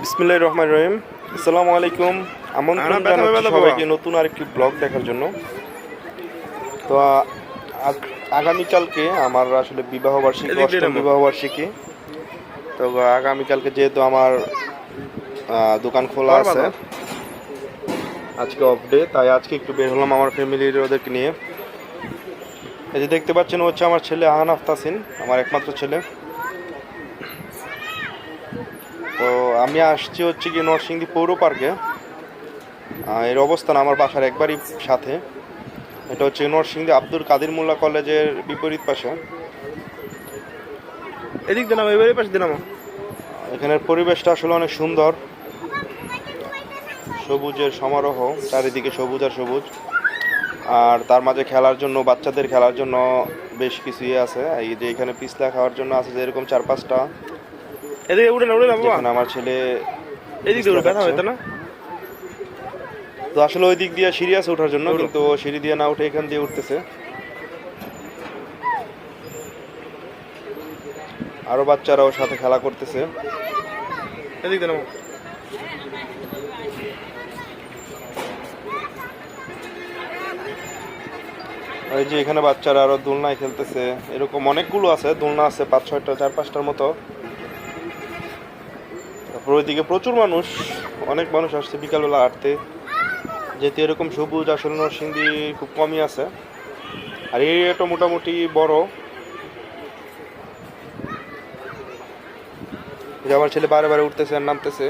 বিসমিল্লাহির রহমানির রহিম। আসসালামু আলাইকুম। আমন্ত্রণ জানাচ্ছি সবাইকে নতুন আরেকটি ব্লগ দেখার জন্য। তো আগামীকালকে আমার আসলে বিবাহবার্ষিকী, অষ্টম বিবাহবার্ষিকী। তো আগামীকালকে যেহেতু আমার দোকান খোলা আছে, আজকে অফ ডে, তাই আজকে একটু বের হলাম আমার ফ্যামিলির ওদেরকে নিয়ে। এই যে দেখতে পাচ্ছেন হচ্ছে আমার ছেলে আহানাফ তাসিন, আমার একমাত্র ছেলে। তো আমি আসছি হচ্ছে কি নরসিংদী পৌর পার্কে। এর অবস্থান আমার বাসার একবারই সাথে। এটা হচ্ছে নরসিংদী আব্দুল কাদির মোল্লা কলেজের বিপরীত পাশে। এদিক দিলাম, এবারে পাশে দিলাম। এখানের পরিবেশটা আসলে অনেক সুন্দর, সবুজের সমারোহ, চারিদিকে সবুজ আর সবুজ। আর তার মাঝে খেলার জন্য, বাচ্চাদের খেলার জন্য বেশ কিছু আছে। এই যে এখানে পিছলা খাওয়ার জন্য আছে যেরকম 4-5টা। এদিকে উঠে না, যেখানে আমার ছেলে এদিক দিয়ে ব্যথা হইতো না। তো আসলে ওই দিক দিয়ে সিঁড়ি আছে ওঠার জন্য, কিন্তু সিঁড়ি দিয়ে না উঠে এখান দিয়ে উঠতেছে। আরো বাচ্চারা ওর সাথে খেলা করতেছে। এদিক দিলাম। এই যে এখানে বাচ্চারা আরো দোলনায় খেলতেছে। এরকম অনেকগুলো আছে, দোলনা আছে 5-6টা, 4-5টার মতো। তারপর ওইদিকে প্রচুর মানুষ, অনেক মানুষ আসছে বিকালবেলা হাঁটতে। যেহেতু এরকম সবুজ আসলে নরসিংদী খুব কমই আছে। আর এই এরিয়াটা মোটামুটি বড়। আমার ছেলে বারে বারে উঠতেছে আর নামতেছে।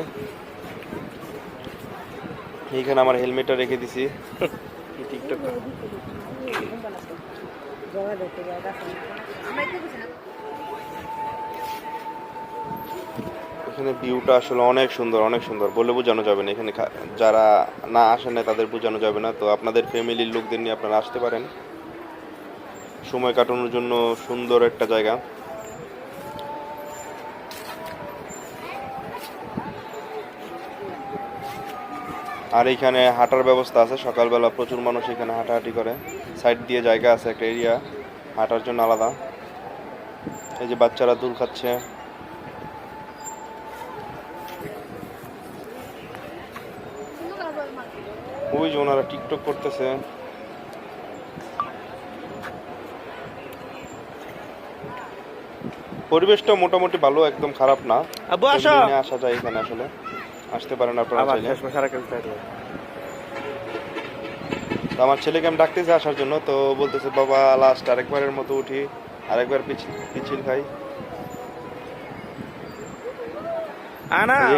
এইখানে আমার হেলমেটটা রেখে দিছি। টিকটক এখানে ভিউটা আসলে অনেক সুন্দর, অনেক সুন্দর, বলে বোঝানো যাবে না। এখানে যারা না আসেন না তাদের বোঝানো যাবে না। তো আপনাদের ফ্যামিলির লোকদের নিয়ে আপনারা আসতে পারেন, সময় কাটানোর জন্য সুন্দর একটা জায়গা। আর এখানে হাঁটার ব্যবস্থা আছে, সকালবেলা প্রচুর মানুষ এখানে হাঁটাহাঁটি করে। সাইড দিয়ে জায়গা আছে, একটা এরিয়া হাঁটার জন্য আলাদা। এই যে বাচ্চারা দুল খাচ্ছে। ওই যে ওনারা টিকটক করতেছে। পরিবেশটা মোটামুটি ভালো, একদম খারাপ না। আসা যায় এখানে, আসলে আসতে পারেন আপনারা চাইলে। তো আমার ছেলেকে আমি ডাকতেছি আসার জন্য, তো বলতেছে বাবা লাস্ট আরেকবারের মতো উঠি, আরেকবার পিছিল খাই।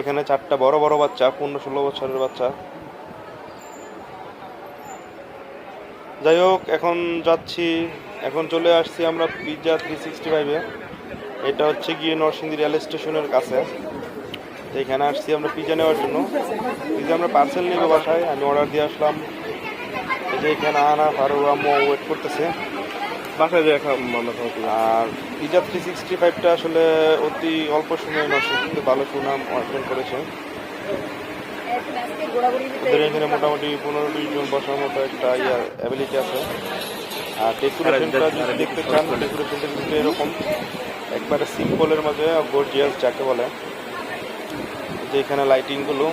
এখানে 4টা বড় বড় বাচ্চা, 15-16 বছরের বাচ্চা। যাই হোক, এখন যাচ্ছি, এখন চলে আসছি আমরা পিৎজা 365-এ। এটা হচ্ছে গিয়ে নরসিংদী রেল স্টেশনের কাছে। এখানে আসছি আমরা পিৎজা নেওয়ার জন্য। পিৎজা আমরা পার্সেল নেবো বাসায়, আমি অর্ডার দিয়ে আসলাম। এই যে এখানে আহানাফ আর আম্মু ওয়েট করতেছে বাসায় যায়। আর পিৎজা 365টা আসলে অতি অল্প সময়ে নরসিংদীতে ভালো সুনাম অর্জন করেছে। ওদের এখানে মোটামুটি 15-20 জন বসার মতো একটা অ্যাবিলিটি আছে। আর ডেকোরেশনটা যদি দেখতে চান, ডেকোরেশনটা কিন্তু এরকম একবারে সিম্পলের মাঝে গর্জিয়াস যাকে বলে। যে এখানে লাইটিংগুলো,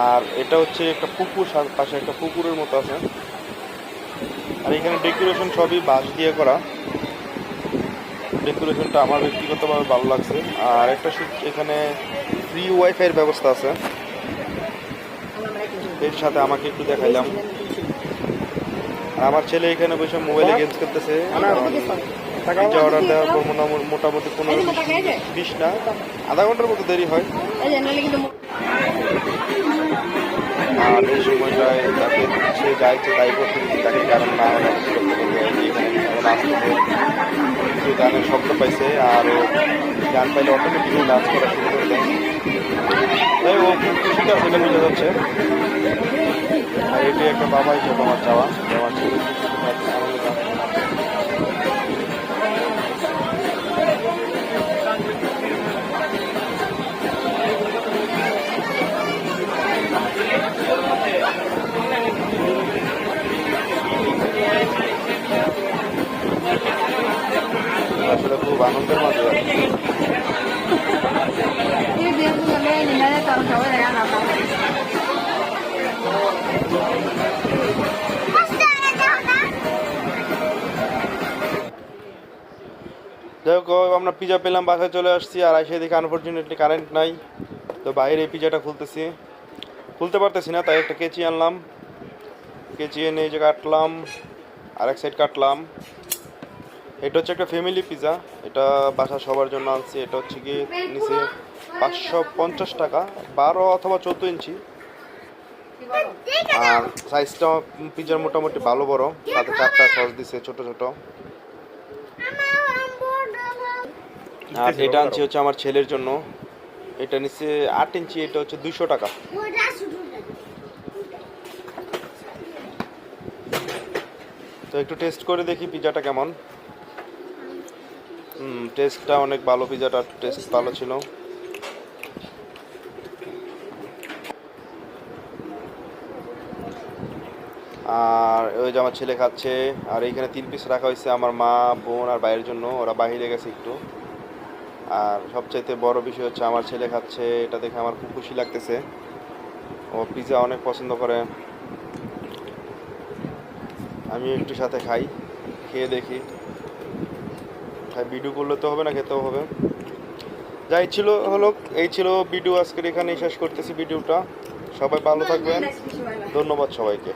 আর এটা হচ্ছে একটা পুকুর, পাশে একটা পুকুরের মতো আছে। আর এখানে ডেকোরেশন সবই বাঁশ দিয়ে করা। ডেকোরেশনটা আমার ব্যক্তিগতভাবে ভালো লাগছে। আর একটা এখানে ফ্রি ওয়াইফাইয়ের ব্যবস্থা আছে, এর সাথে আমাকে একটু দেখাইলাম। আর আমার ছেলে এখানে বসে মোবাইলে গেমস খেলতেছে। পিৎজা অর্ডার দেওয়ার পর মোটামুটি 15-20 না, আধা ঘন্টার মতো দেরি হয়। আর এই সময়টায় যাতে সে যাইছে তাই করতে দিচ্ছি তাকে, কারণ না হলে কিছু গানের শব্দ পাইছে, আর গান পাইলে অটোমেটিকলি ডান্স করা শুরু করে দেয়। তাই ও খুব খুশিতে আছে, এটা বোঝা যাচ্ছে। আর এটি একটা বাবা হিসেবে আমার চাওয়া, আমার ছেলে আনন্দ পাচ্ছে। আসলে খুব আনন্দের মাঝে ভাগ্য আমরা পিজা পেলাম, বাসায় চলে আসছি, আর এসে দেখি আনফরচুনেটলি কারেন্ট নাই। তো বাইরে এই পিজাটা খুলতে পারতেছি না, তাই একটা কেচি আনলাম। কেচি এনে এই যে কাটলাম, আর এক সাইড কাটলাম। এটা হচ্ছে একটা ফ্যামিলি পিজা, এটা বাসা সবার জন্য আনছি। এটা হচ্ছে কি নিচে 550 টাকা, 12 অথবা 14 ইঞ্চি। আর সাইজটা পিজার মোটামুটি ভালো বড়, সাথে 4টা সস দিছে ছোট ছোট। আর এটা আনছি হচ্ছে আমার ছেলের জন্য, এটা নিচে 8 ইঞ্চি, এটা হচ্ছে 200 টাকা। তো একটু টেস্ট করে দেখি পিজাটা কেমন। টেস্টটা অনেক ভালো, পিজাটার টেস্ট ভালো ছিল। আর ওই যে আমার ছেলে খাচ্ছে। আর এইখানে 3 পিস রাখা হয়েছে আমার মা, বোন আর ভাইয়ের জন্য, ওরা বাইরে গেছে একটু। আর সবচাইতে বড় বিষয় হচ্ছে আমার ছেলে খাচ্ছে, এটা দেখে আমার খুব খুশি লাগতেছে। ও পিজা অনেক পছন্দ করে। আমি একটু সাথে খাই, খেয়ে দেখি। ভিডিও করলে তো হবে না, খেতেও হবে। যাই ছিল হলো, এই ছিল ভিডিও আজকের, এখানেই শেষ করতেছি ভিডিওটা। সবাই ভালো থাকবেন, ধন্যবাদ সবাইকে।